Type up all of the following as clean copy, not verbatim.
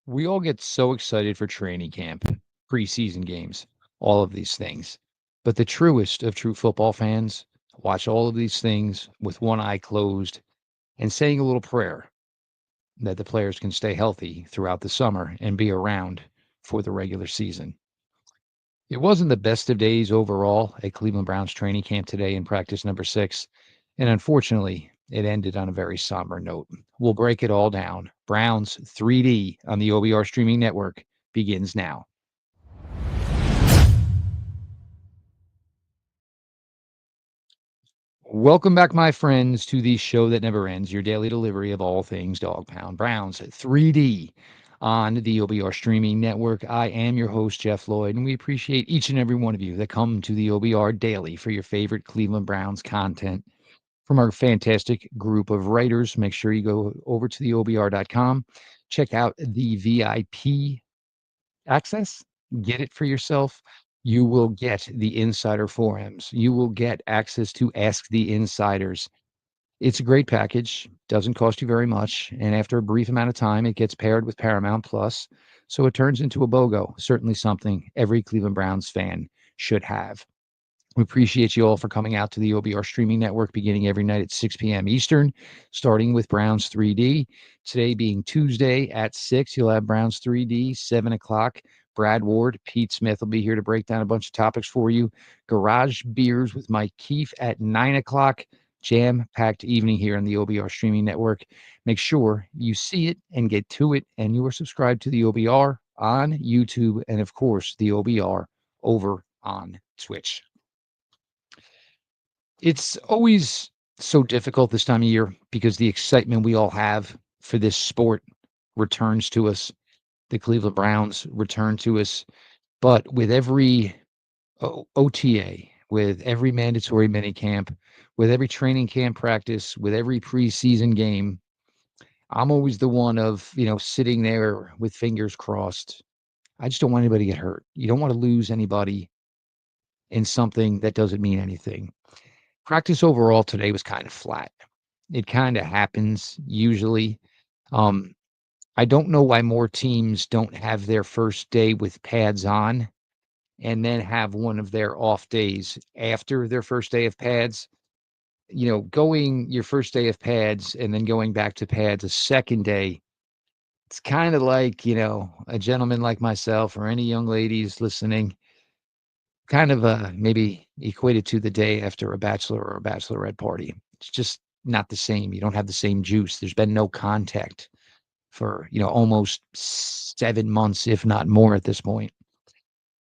We all get so excited for training camp, preseason games, all of these things. But the truest of true football fans watch all of these things with one eye closed and saying a little prayer that the players can stay healthy throughout the summer and be around for the regular season. It wasn't the best of days overall at Cleveland Browns training camp today in practice number 6, and unfortunately, it ended on a very somber note. We'll break it all down. Browns 3D on the OBR streaming network begins now. Welcome back, my friends, to the show that never ends, your daily delivery of all things Dog Pound Browns 3D on the OBR streaming network. I am your host, Jeff Lloyd, and we appreciate each and every one of you that come to the OBR daily for your favorite Cleveland Browns content from our fantastic group of writers. Make sure you go over to the OBR.com, check out the VIP access, get it for yourself. You will get the insider forums. You will get access to Ask the Insiders. It's a great package, doesn't cost you very much. And after a brief amount of time, it gets paired with Paramount Plus. So it turns into a BOGO, certainly something every Cleveland Browns fan should have. We appreciate you all for coming out to the OBR streaming network beginning every night at 6 p.m. Eastern, starting with Browns 3D. Today being Tuesday at 6, you'll have Browns 3D, 7 o'clock. Brad Ward, Pete Smith will be here to break down a bunch of topics for you. Garage Beers with Mike Keefe at 9 o'clock. Jam-packed evening here on the OBR streaming network. Make sure you see it and get to it, and you are subscribed to the OBR on YouTube and, of course, the OBR over on Twitch. It's always so difficult this time of year because the excitement we all have for this sport returns to us. The Cleveland Browns return to us. But with every OTA, with every mandatory minicamp, with every training camp practice, with every preseason game, I'm always the one of, sitting there with fingers crossed. I just don't want anybody to get hurt. You don't want to lose anybody in something that doesn't mean anything. Practice overall today was kind of flat. It kind of happens usually. Um, I don't know why more teams don't have their first day with pads on and then have one of their off days after their first day of pads. Going your first day of pads and then going back to pads a second day, it's kind of like, a gentleman like myself or any young ladies listening, kind of maybe equated to the day after a bachelor or a bachelorette party. It's just not the same. You don't have the same juice. There's been no contact for, almost 7 months, if not more at this point.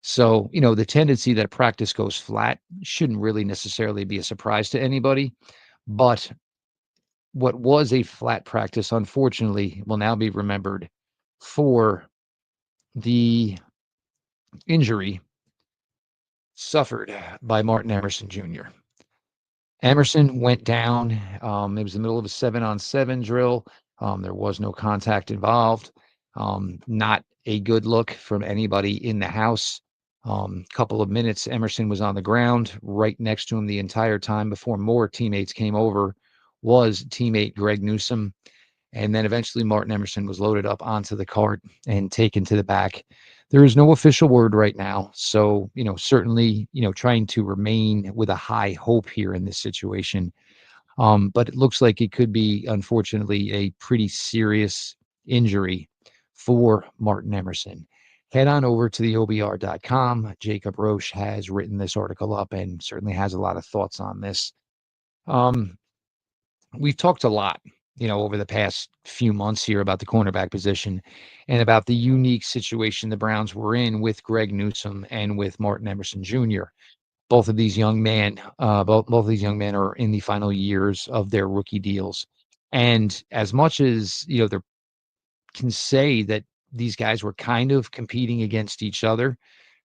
So, the tendency that practice goes flat shouldn't really necessarily be a surprise to anybody. But what was a flat practice, unfortunately, will now be remembered for the injury suffered by Martin Emerson Jr. Emerson went down. It was the middle of a 7-on-7 drill. There was no contact involved. Not a good look from anybody in the house. Couple of minutes, Emerson was on the ground right next to him the entire time before more teammates came over, was teammate Greg Newsome. And then eventually Martin Emerson was loaded up onto the cart and taken to the back. There is no official word right now. So, certainly, trying to remain with a high hope here in this situation. But it looks like it could be, unfortunately, a pretty serious injury for Martin Emerson. Head on over to the OBR.com. Jacob Roche has written this article up and certainly has a lot of thoughts on this. We've talked a lot, over the past few months here about the cornerback position and about the unique situation the Browns were in with Greg Newsome and with Martin Emerson Jr. Both of these young men, both of these young men are in the final years of their rookie deals. And as much as, they can say that these guys were kind of competing against each other,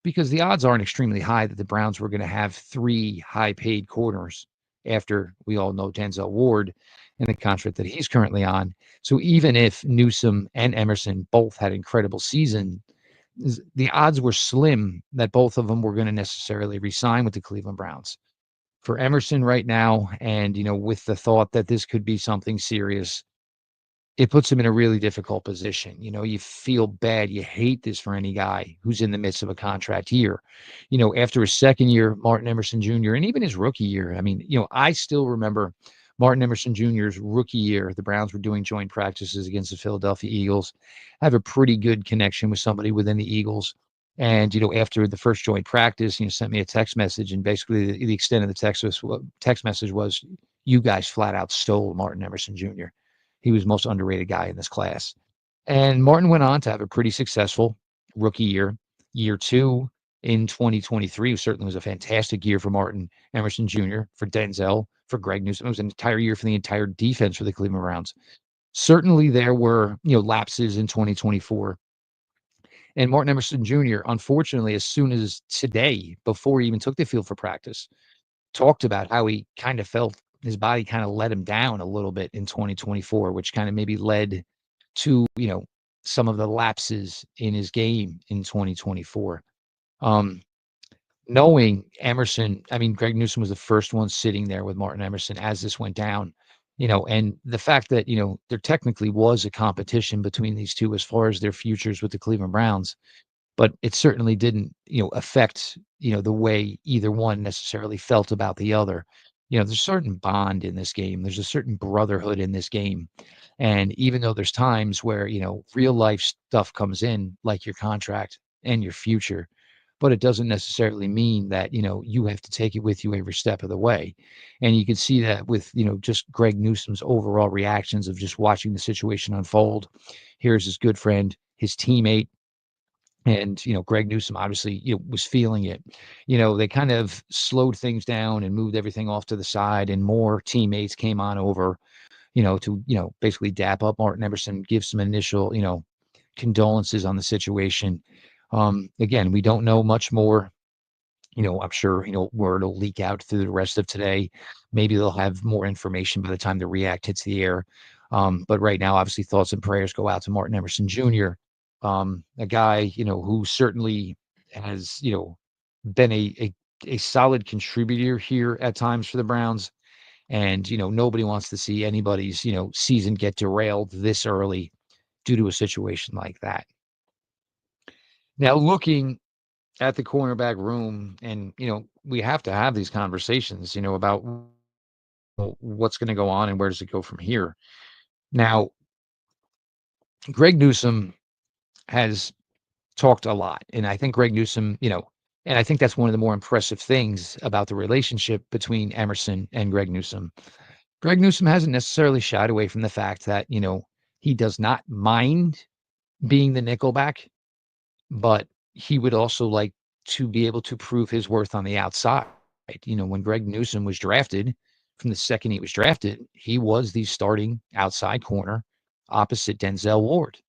because the odds aren't extremely high that the Browns were going to have 3 high-paid corners after we all know Denzel Ward and the contract that he's currently on. So even if Newsome and Emerson both had incredible season, the odds were slim that both of them were going to necessarily resign with the Cleveland Browns. For Emerson right now, and with the thought that this could be something serious, it puts him in a really difficult position. You feel bad. You hate this for any guy who's in the midst of a contract year. After his second year, Martin Emerson Jr., and even his rookie year, I mean, I still remember Martin Emerson Jr.'s rookie year. The Browns were doing joint practices against the Philadelphia Eagles. I have a pretty good connection with somebody within the Eagles. And, after the first joint practice, sent me a text message. And basically, the extent of the text message was, you guys flat out stole Martin Emerson Jr. He was the most underrated guy in this class. And Martin went on to have a pretty successful rookie year. Year two in 2023 certainly was a fantastic year for Martin Emerson Jr., for Denzel, for Greg Newsome. It was an entire year for the entire defense for the Cleveland Browns. Certainly there were, lapses in 2024. And Martin Emerson Jr., unfortunately, as soon as today, before he even took the field for practice, talked about how he kind of felt his body kind of let him down a little bit in 2024, which kind of maybe led to, some of the lapses in his game in 2024. Um, Knowing Emerson, I mean, Greg Newsome was the first one sitting there with Martin Emerson as this went down, and the fact that, there technically was a competition between these two as far as their futures with the Cleveland Browns, but it certainly didn't, affect, the way either one necessarily felt about the other. There's a certain bond in this game. There's a certain brotherhood in this game. And even though there's times where, real life stuff comes in, like your contract and your future, but it doesn't necessarily mean that, you have to take it with you every step of the way. And you can see that with, just Greg Newsome's overall reactions of just watching the situation unfold. Here's his good friend, his teammate, and, Greg Newsome obviously, was feeling it. They kind of slowed things down and moved everything off to the side, and more teammates came on over, to, basically dap up Martin Emerson, give some initial, condolences on the situation. Again, we don't know much more. I'm sure, word will leak out through the rest of today. Maybe they'll have more information by the time the react hits the air. But right now, obviously, thoughts and prayers go out to Martin Emerson Jr., a guy, who certainly has, been a solid contributor here at times for the Browns. And, nobody wants to see anybody's, season get derailed this early due to a situation like that. Now, looking at the cornerback room, and, we have to have these conversations, about what's going to go on and where does it go from here. Now, Greg Newsome has talked a lot, and I think Greg Newsome, and I think that's one of the more impressive things about the relationship between Emerson and Greg Newsome. Greg Newsome hasn't necessarily shied away from the fact that, he does not mind being the nickelback, but he would also like to be able to prove his worth on the outside. When Greg Newsome was drafted, from the second he was drafted, he was the starting outside corner opposite Denzel Ward.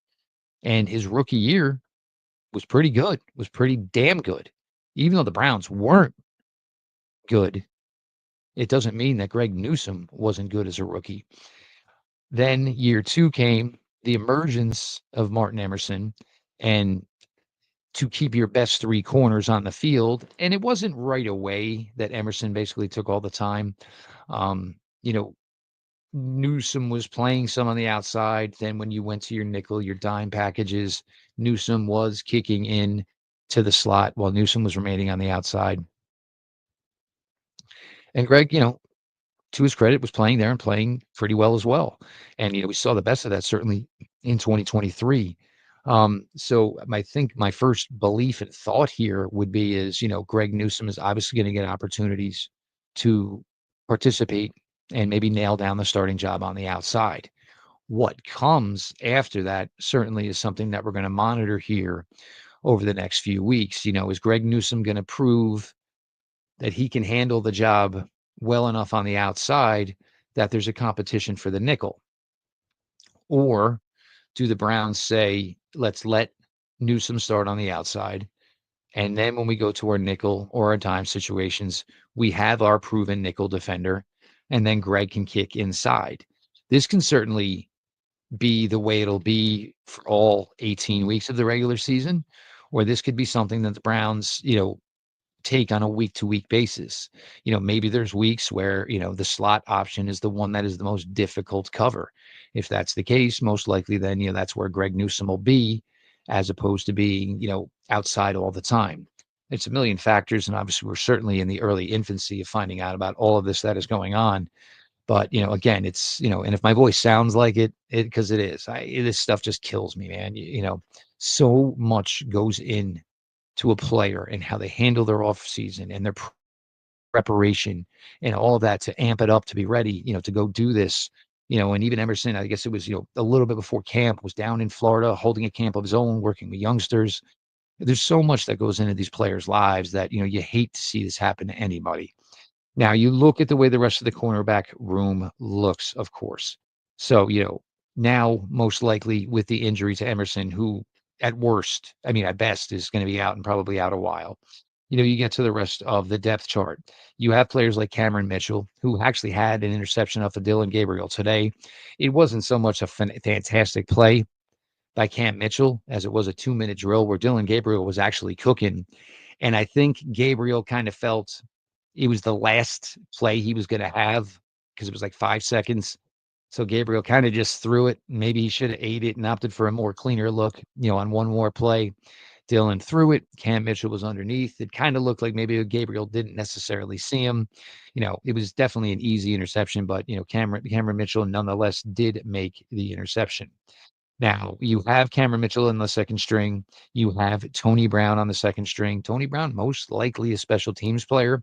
And his rookie year was pretty good, was pretty damn good. Even though the Browns weren't good, it doesn't mean that Greg Newsome wasn't good as a rookie. Then year two came, the emergence of Martin Emerson, and to keep your best three corners on the field. And it wasn't right away that Emerson basically took all the time. Um, you know, Newsome was playing some on the outside. Then when you went to your nickel, your dime packages, Newsome was kicking in to the slot while Newsome was remaining on the outside. And Greg, to his credit, was playing there and playing pretty well as well. And, we saw the best of that certainly in 2023. So I think my first belief and thought here would be is, Greg Newsome is obviously going to get opportunities to participate and maybe nail down the starting job on the outside. What comes after that certainly is something that we're going to monitor here over the next few weeks. Is Greg Newsome going to prove that he can handle the job well enough on the outside that there's a competition for the nickel? Or do the Browns say, let's let Newsome start on the outside, and then when we go to our nickel or our dime situations, we have our proven nickel defender, and then Greg can kick inside? This can certainly be the way it'll be for all 18 weeks of the regular season, or this could be something that the Browns, take on a week to week basis. Maybe there's weeks where, the slot option is the one that is the most difficult cover. If that's the case, most likely then, that's where Greg Newsome will be as opposed to being, outside all the time. It's a million factors. And obviously, we're certainly in the early infancy of finding out about all of this that is going on. But, again, it's, and if my voice sounds like because it is, this stuff just kills me, man. So much goes in to a player and how they handle their off season and their preparation and all of that to amp it up to be ready, to go do this. And even Emerson, I guess it was, a little bit before camp, was down in Florida holding a camp of his own, working with youngsters. There's so much that goes into these players' lives that, you hate to see this happen to anybody. Now you look at the way the rest of the cornerback room looks, of course. So, now most likely with the injury to Emerson, who at worst, I mean, at best is going to be out and probably out a while. You get to the rest of the depth chart. You have players like Cameron Mitchell, who actually had an interception off of Dylan Gabriel today. It wasn't so much a fantastic play by Cam Mitchell as it was a 2-minute drill where Dylan Gabriel was actually cooking. And I think Gabriel kind of felt it was the last play he was going to have because it was like 5 seconds. So Gabriel kind of just threw it. Maybe he should have ate it and opted for a more cleaner look, on one more play. Dylan threw it. Cam Mitchell was underneath. It kind of looked like maybe Gabriel didn't necessarily see him. It was definitely an easy interception, but Cameron Mitchell nonetheless did make the interception. Now you have Cameron Mitchell in the second string. You have Tony Brown on the second string. Tony Brown, most likely a special teams player,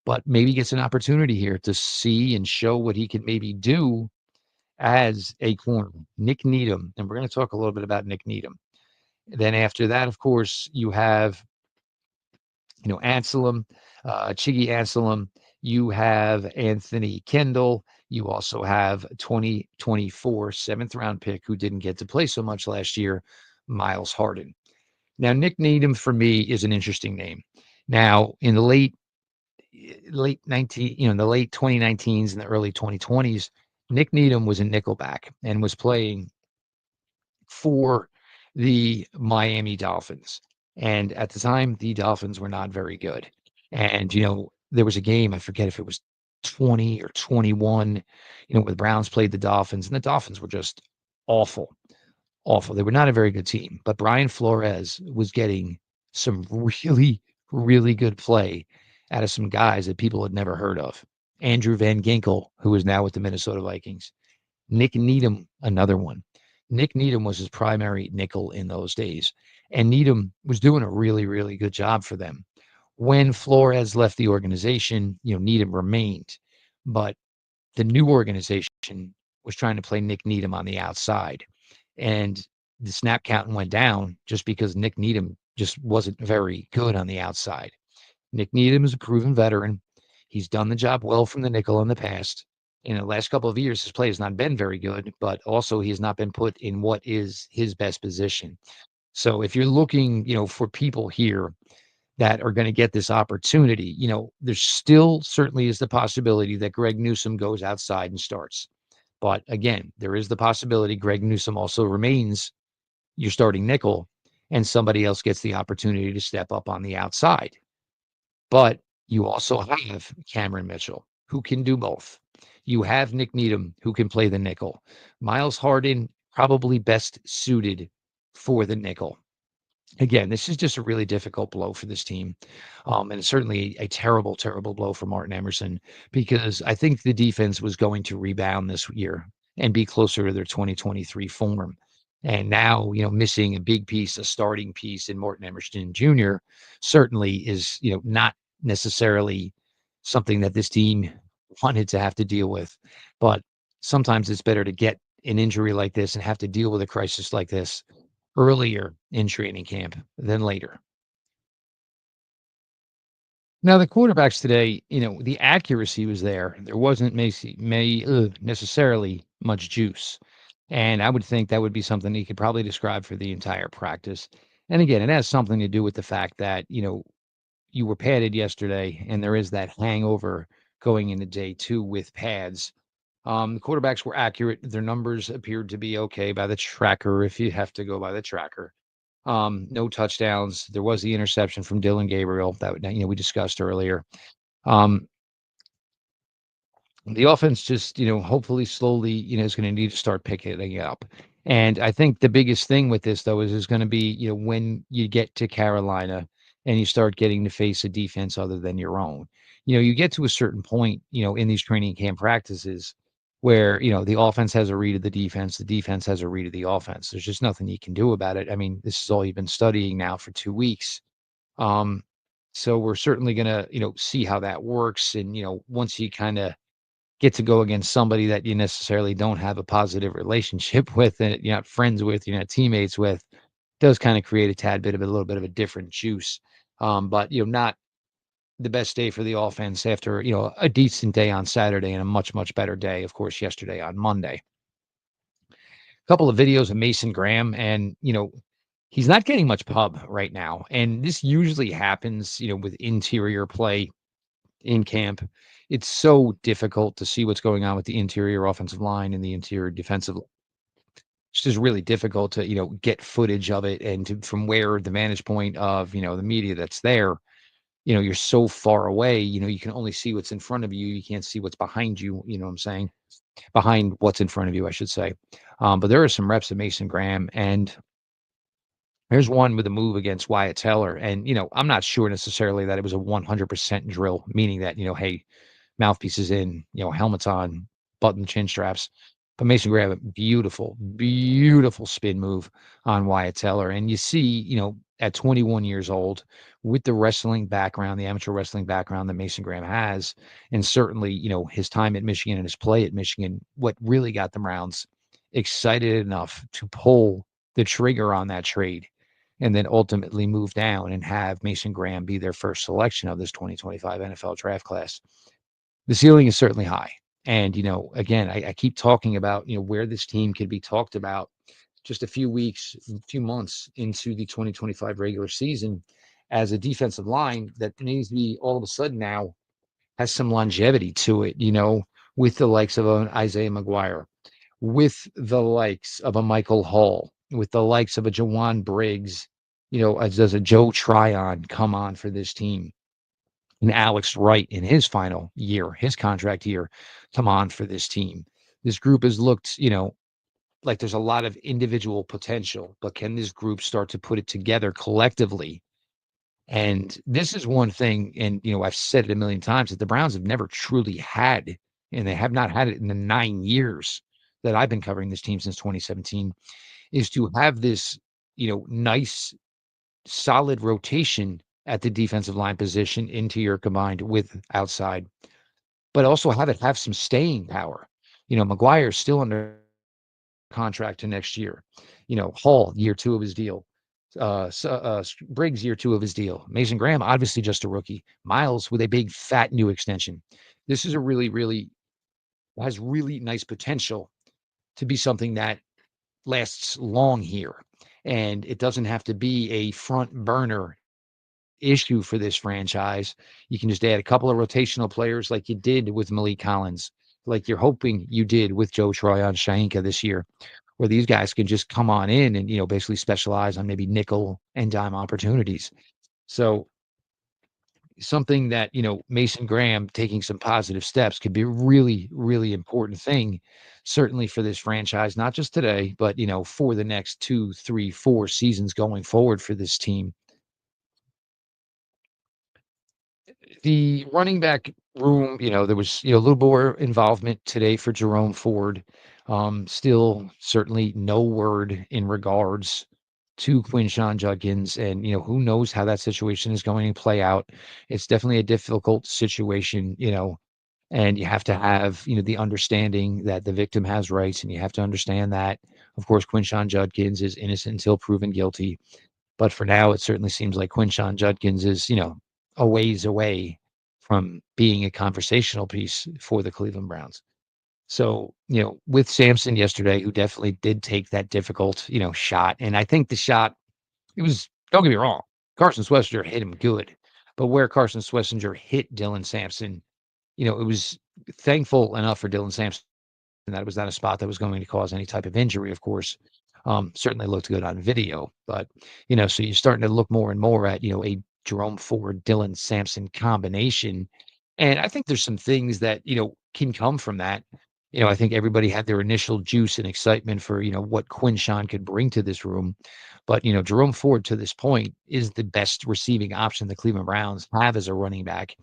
but maybe gets an opportunity here to see and show what he can maybe do as a corner. Nick Needham, and we're going to talk a little bit about Nick Needham. Then after that, of course, you have, Anselm, Chiggy Anselm. You have Anthony Kendall. You also have 2024 seventh round pick who didn't get to play so much last year, Miles Harden. Now, Nick Needham for me is an interesting name. Now, in the late 19, the late 2019s and the early 2020s, Nick Needham was a nickelback and was playing for the Miami Dolphins. And at the time, the Dolphins were not very good. And, there was a game, I forget if it was 20 or 21, where the Browns played the Dolphins, and the Dolphins were just awful, awful. They were not a very good team. But Brian Flores was getting some really, really good play out of some guys that people had never heard of. Andrew Van Ginkel, who is now with the Minnesota Vikings. Nick Needham, another one. Nick Needham was his primary nickel in those days. And Needham was doing a really, really good job for them. When Flores left the organization, Needham remained. But the new organization was trying to play Nick Needham on the outside. And the snap count went down just because Nick Needham just wasn't very good on the outside. Nick Needham is a proven veteran. He's done the job well from the nickel in the past. In the last couple of years, his play has not been very good, but also he has not been put in what is his best position. So if you're looking, for people here that are going to get this opportunity, there still certainly is the possibility that Greg Newsome goes outside and starts. But again, there is the possibility Greg Newsome also remains your starting nickel and somebody else gets the opportunity to step up on the outside. But you also have Cameron Mitchell, who can do both. You have Nick Needham, who can play the nickel. Miles Harden, probably best suited for the nickel. Again, this is just a really difficult blow for this team. And it's certainly a terrible, terrible blow for Martin Emerson because I think the defense was going to rebound this year and be closer to their 2023 form. And now, missing a big piece, a starting piece in Martin Emerson Jr. certainly is, not necessarily something that this team wanted to have to deal with. But sometimes it's better to get an injury like this and have to deal with a crisis like this earlier in training camp than later. Now, the quarterbacks today, the accuracy was there. There wasn't necessarily much juice. And I would think that would be something he could probably describe for the entire practice. And again, it has something to do with the fact that, you were padded yesterday and there is that hangover going into day two with pads. The quarterbacks were accurate. Their numbers appeared to be okay by the tracker, if you have to go by the tracker. No touchdowns. There was the interception from Dylan Gabriel that we discussed earlier. Um, The offense just, hopefully slowly, is going to need to start picking it up. And I think the biggest thing with this though is going to be, when you get to Carolina and you start getting to face a defense other than your own. You get to a certain point, in these training camp practices where, the offense has a read of the defense has a read of the offense. There's just nothing you can do about it. I mean, this is all you've been studying now for 2 weeks. Um, so we're certainly gonna, see how that works. And, once you kind of get to go against somebody that you necessarily don't have a positive relationship with and you're not friends with, you're not teammates with, does kind of create a tad bit of a little bit of a different juice. But not the best day for the offense after, a decent day on Saturday and a much, much better day, of course, yesterday on Monday. A couple of videos of Mason Graham, and he's not getting much pub right now. And this usually happens, with interior play in camp. It's so difficult to see what's going on with the interior offensive line and the interior defensive. It's just really difficult to, get footage of it and to, from where the vantage point of, the media that's there, you're so far away, you can only see what's in front of you. You can't see what's behind you. You know what I'm saying? Behind what's in front of you, I should say. But there are some reps of Mason Graham, and there's one with a move against Wyatt Teller. And, I'm not sure necessarily that it was a 100% drill, meaning that, hey, mouthpieces in, helmets on, button chin straps. But Mason Graham, beautiful, beautiful spin move on Wyatt Teller. And you see, at 21 years old, with the wrestling background, the amateur wrestling background that Mason Graham has, and certainly, his time at Michigan and his play at Michigan, what really got the Browns excited enough to pull the trigger on that trade and then ultimately move down and have Mason Graham be their first selection of this 2025 NFL draft class. The ceiling is certainly high. And, again, I keep talking about, where this team could be talked about just a few weeks, a few months into the 2025 regular season as a defensive line that needs to be all of a sudden now has some longevity to it, with the likes of an Isaiah McGuire, with the likes of a Michael Hall, with the likes of a Jawan Briggs, as does a Joe Tryon come on for this team and Alex Wright in his final year, his contract year, come on for this team. This group has looked, like there's a lot of individual potential, but can this group start to put it together collectively? And this is one thing, and I've said it a million times that the Browns have never truly had, and they have not had it in the 9 years that I've been covering this team since 2017, is to have this, nice solid rotation at the defensive line position, interior combined with outside, but also have it have some staying power. McGuire's still under contract to next year. Hall, year two of his deal. Briggs, year two of his deal. Mason Graham, obviously just a rookie. Miles with a big fat new extension. This is a really, really has really nice potential to be something that lasts long here. And it doesn't have to be a front burner issue for this franchise. You can just add a couple of rotational players like you did with Malik Collins, like you're hoping you did with Joe Troy on Shainka this year, where these guys can just come on in and, basically specialize on maybe nickel and dime opportunities. So something that, Mason Graham taking some positive steps could be a really, really important thing, certainly for this franchise, not just today, but, for the next 2, 3, 4 seasons going forward for this team. The running back room, there was, a little more involvement today for Jerome Ford. Still, certainly no word in regards to Quinshawn Judkins, and who knows how that situation is going to play out. It's definitely a difficult situation, and you have to have, the understanding that the victim has rights, and you have to understand that, of course, Quinshawn Judkins is innocent until proven guilty. But for now, it certainly seems like Quinshawn Judkins is, a ways away from being a conversational piece for the Cleveland Browns. So, with Samson yesterday, who definitely did take that difficult, shot. And I think the shot, it was, don't get me wrong, Carson Schwesinger hit him good. But where Carson Schwesinger hit Dylan Sampson, it was thankful enough for Dylan Sampson and that it was not a spot that was going to cause any type of injury, of course. Certainly looked good on video, but so you're starting to look more and more at a Jerome Ford, Dylan Sampson combination. And I think there's some things that, can come from that. I think everybody had their initial juice and excitement for, what Quinshawn could bring to this room. But, Jerome Ford to this point is the best receiving option the Cleveland Browns have as a running back.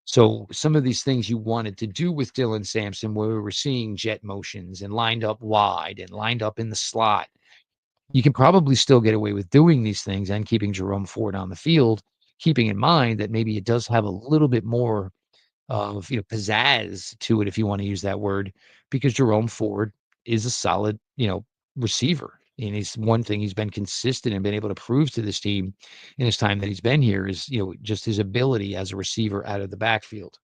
So some of these things you wanted to do with Dylan Sampson, where we were seeing jet motions and lined up wide and lined up in the slot, you can probably still get away with doing these things and keeping Jerome Ford on the field, keeping in mind that maybe it does have a little bit more of, pizzazz to it, if you want to use that word, because Jerome Ford is a solid, receiver. And he's one thing he's been consistent and been able to prove to this team in his time that he's been here is, just his ability as a receiver out of the backfield.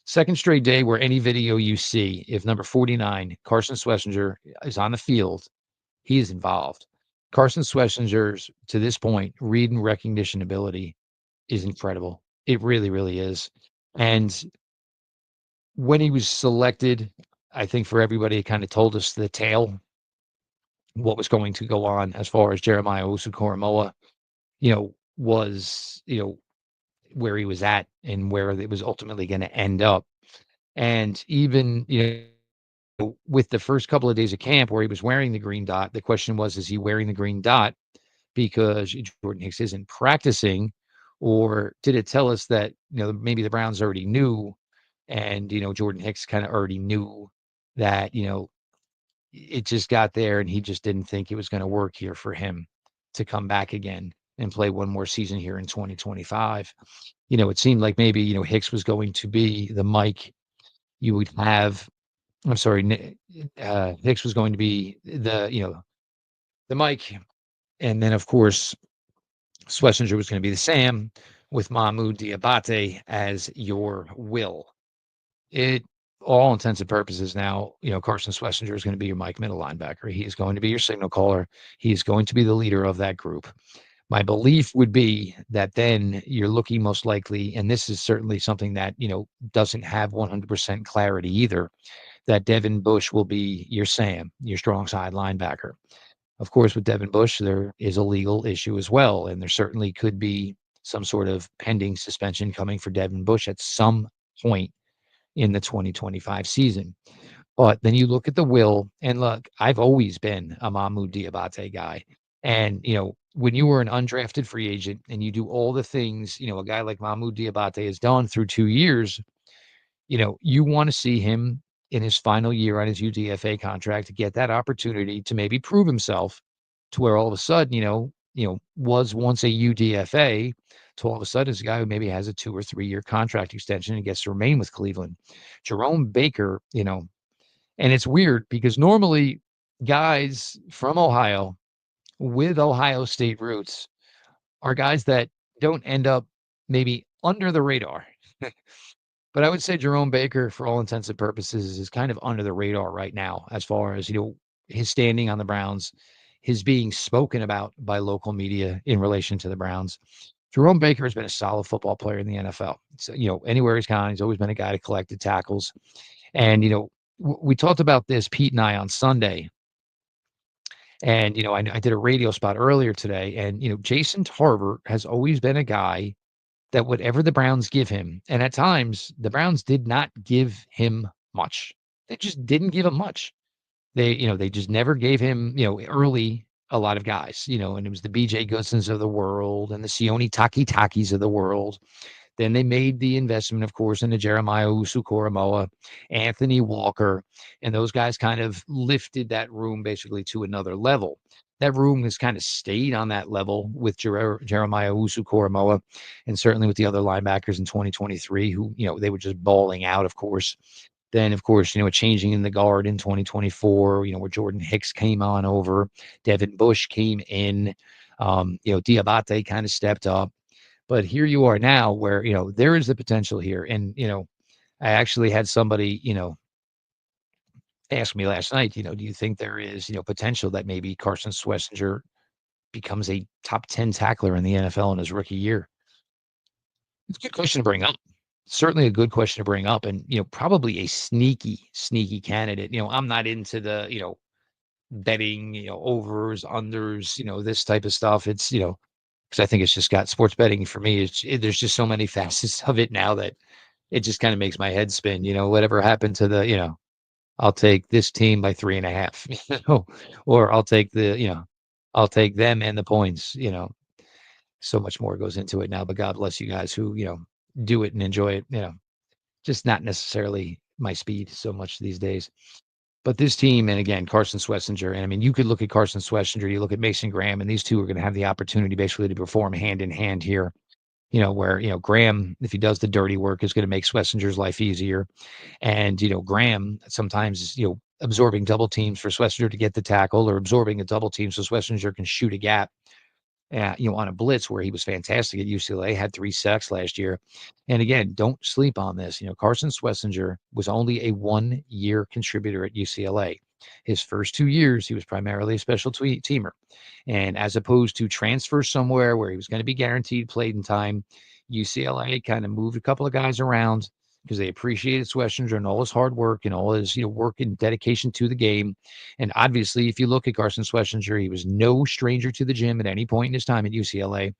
Second straight day where any video you see, if number 49, Carson Schwesinger, is on the field, he is involved. Carson Schwesinger's, to this point, read and recognition ability is incredible. It really, really is. And when he was selected, I think for everybody, it kind of told us the tale, what was going to go on as far as Jeremiah Owusu-Koramoah, was, where he was at and where it was ultimately going to end up. And even, with the first couple of days of camp where he was wearing the green dot, the question was, is he wearing the green dot because Jordan Hicks isn't practicing? Or did it tell us that, maybe the Browns already knew and, Jordan Hicks kind of already knew that, it just got there and he just didn't think it was going to work here for him to come back again and play one more season here in 2025. It seemed like maybe, Hicks was going to be the Mike you would have. I'm sorry, Hicks was going to be the Mike. And then, of course, Schlesinger was going to be the Sam with Mahmoud Diabate as your Will. It, all intents and purposes now, Carson Schlesinger is going to be your Mike middle linebacker. He is going to be your signal caller. He is going to be the leader of that group. My belief would be that then you're looking most likely, and this is certainly something that, doesn't have 100% clarity either, that Devin Bush will be your Sam, your strong side linebacker. Of course, with Devin Bush, there is a legal issue as well, and there certainly could be some sort of pending suspension coming for Devin Bush at some point in the 2025 season. But then you look at the will, and look, I've always been a Mahmoud Diabate guy. And, when you were an undrafted free agent and you do all the things, a guy like Mahmoud Diabate has done through 2 years, you want to see him in his final year on his UDFA contract to get that opportunity to maybe prove himself to where all of a sudden, was once a UDFA to all of a sudden is a guy who maybe has a 2 or 3 year contract extension and gets to remain with Cleveland. Jerome Baker, and it's weird because normally guys from Ohio with Ohio State roots are guys that don't end up maybe under the radar. But I would say Jerome Baker, for all intents and purposes, is kind of under the radar right now as far as, his standing on the Browns, his being spoken about by local media in relation to the Browns. Jerome Baker has been a solid football player in the NFL. So, anywhere he's gone, he's always been a guy to collect the tackles. And, we talked about this, Pete and I, on Sunday. And, I did a radio spot earlier today. And, Jason Tarver has always been a guy that whatever the Browns give him, and at times the Browns did not give him much. They just didn't give him much. They just never gave him, early a lot of guys, and it was the BJ Goodsons of the world and the Sione Takis of the world. Then they made the investment, of course, into Jeremiah Usu-Koramoah, Anthony Walker, and those guys kind of lifted that room basically to another level. That room has kind of stayed on that level with Jeremiah Usu-Koramoah and certainly with the other linebackers in 2023 who, they were just balling out, of course. Then, of course, changing in the guard in 2024, where Jordan Hicks came on over, Devin Bush came in, Diabate kind of stepped up. But here you are now where, there is the potential here. And, I actually had somebody, ask me last night, do you think there is, potential that maybe Carson Schlesinger becomes a top 10 tackler in the NFL in his rookie year? It's a good question to bring up. Certainly a good question to bring up and, probably a sneaky candidate. I'm not into the, betting, overs, unders, this type of stuff. It's, because I think it's just got sports betting for me. There's just so many facets of it now that it just kind of makes my head spin. Whatever happened to I'll take this team by 3.5, or I'll take them and the points. So much more goes into it now. But God bless you guys who do it and enjoy it. Just not necessarily my speed so much these days. But this team, and again, Carson Schwesinger, and I mean, you could look at Carson Schwesinger, you look at Mason Graham, and these two are going to have the opportunity basically to perform hand in hand here. Where Graham, if he does the dirty work, is going to make Schwesinger's life easier, and Graham sometimes is absorbing double teams for Schwesinger to get the tackle, or absorbing a double team so Schwesinger can shoot a gap on a blitz where he was fantastic at UCLA, had 3 sacks last year. And again, don't sleep on this. Carson Schwesinger was only a 1-year contributor at UCLA. His first 2 years, he was primarily a special teamer. And as opposed to transfer somewhere where he was going to be guaranteed playing time, UCLA kind of moved a couple of guys around because they appreciated Schwesinger and all his hard work and all his work and dedication to the game. And obviously, if you look at Carson Schwesinger, he was no stranger to the gym at any point in his time at UCLA.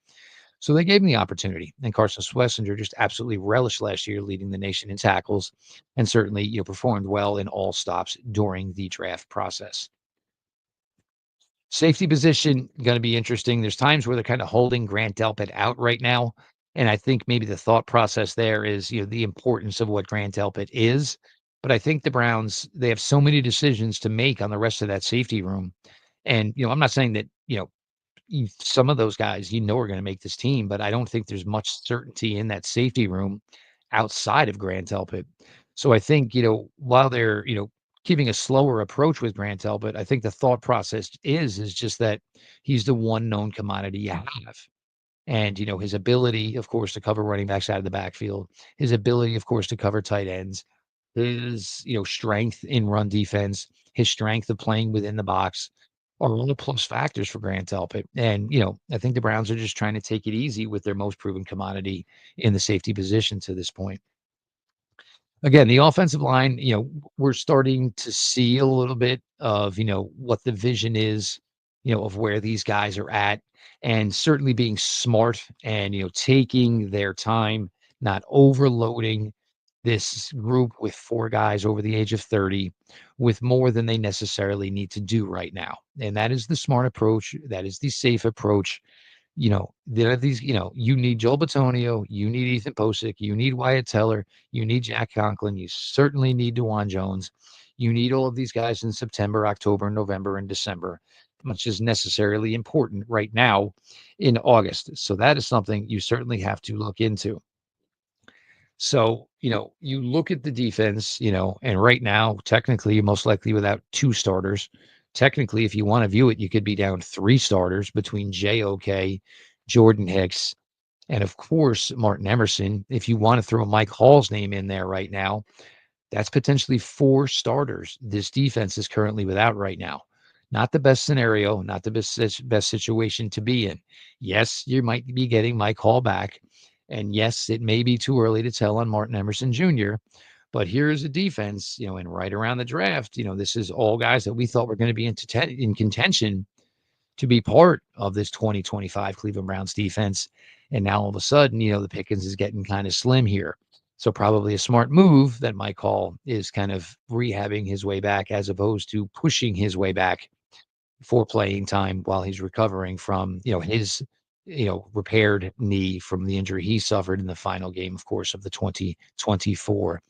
So they gave him the opportunity. And Carson Schwesinger just absolutely relished last year, leading the nation in tackles, and certainly performed well in all stops during the draft process. Safety position going to be interesting. There's times where they're kind of holding Grant Delpit out right now. And I think maybe the thought process there is, the importance of what Grant Delpit is. But I think the Browns, they have so many decisions to make on the rest of that safety room. And, I'm not saying that, some of those guys, are going to make this team, but I don't think there's much certainty in that safety room outside of Grant Delpit. So I think, while they're, keeping a slower approach with Grant Delpit, I think the thought process is just that he's the one known commodity you have. And, his ability, of course, to cover running backs out of the backfield, his ability, of course, to cover tight ends, his, strength in run defense, his strength of playing within the box are all the plus factors for Grant Delpit. And, I think the Browns are just trying to take it easy with their most proven commodity in the safety position to this point. Again, the offensive line, we're starting to see a little bit of, what the vision is, of where these guys are at, and certainly being smart and, taking their time, not overloading this group with 4 guys over the age of 30 with more than they necessarily need to do right now. And that is the smart approach. That is the safe approach. There are these, you need Joel Bitonio, you need Ethan Posick, you need Wyatt Teller, you need Jack Conklin, you certainly need DeJuan Jones. You need all of these guys in September, October, November, and December, which is necessarily important right now in August. So that is something you certainly have to look into. So, you look at the defense, and right now, technically, you're most likely without 2 starters. Technically, if you want to view it, you could be down 3 starters between JOK, Jordan Hicks, and of course, Martin Emerson. If you want to throw Mike Hall's name in there right now, that's potentially 4 starters this defense is currently without right now. Not the best scenario, not the best situation to be in. Yes, you might be getting Mike Hall back. And yes, it may be too early to tell on Martin Emerson Jr. But here's a defense, and right around the draft, this is all guys that we thought were going to be in contention to be part of this 2025 Cleveland Browns defense. And now all of a sudden, the Pickens is getting kind of slim here. So probably a smart move that Mike Hall is kind of rehabbing his way back as opposed to pushing his way back for playing time while he's recovering from, his, repaired knee from the injury he suffered in the final game, of course, of the 2024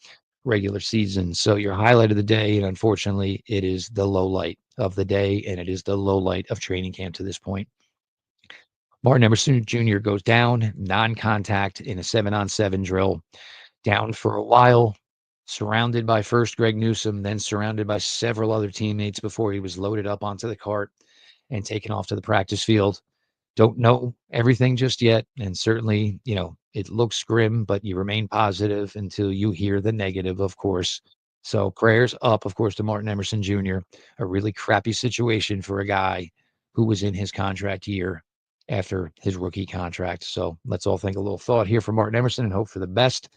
regular season. So your highlight of the day, and unfortunately, it is the low light of the day, and it is the low light of training camp to this point. Martin Emerson Jr. goes down, non-contact in a 7-on-7 drill, down for a while, surrounded by first Greg Newsome, then surrounded by several other teammates before he was loaded up onto the cart and taken off to the practice field. Don't know everything just yet. And certainly, it looks grim, but you remain positive until you hear the negative, of course. So prayers up, of course, to Martin Emerson Jr., a really crappy situation for a guy who was in his contract year after his rookie contract. So let's all think a little thought here for Martin Emerson and hope for the best.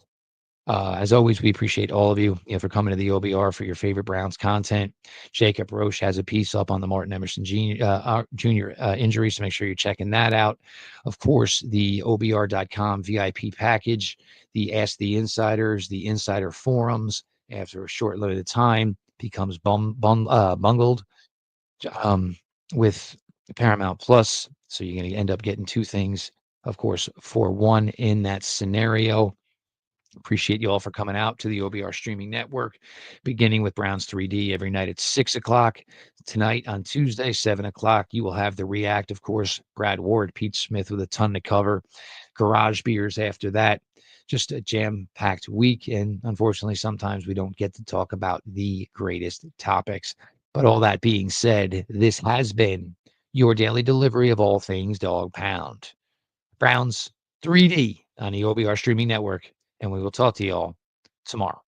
As always, we appreciate all of you, for coming to the OBR for your favorite Browns content. Jacob Roche has a piece up on the Martin Emerson Jr. Injuries, so make sure you're checking that out. Of course, the OBR.com VIP package, the Ask the Insiders, the Insider Forums, after a short limited time, becomes bungled um, with Paramount Plus. So you're going to end up getting two things, of course, for one in that scenario. Appreciate you all for coming out to the OBR streaming network, beginning with Browns 3D every night at 6 o'clock. Tonight on Tuesday, 7 o'clock, you will have the React, of course, Brad Ward, Pete Smith with a ton to cover, garage beers after that. Just a jam-packed week, and unfortunately, sometimes we don't get to talk about the greatest topics. But all that being said, this has been your daily delivery of all things Dog Pound. Browns 3D on the OBR streaming network, and we will talk to you all tomorrow.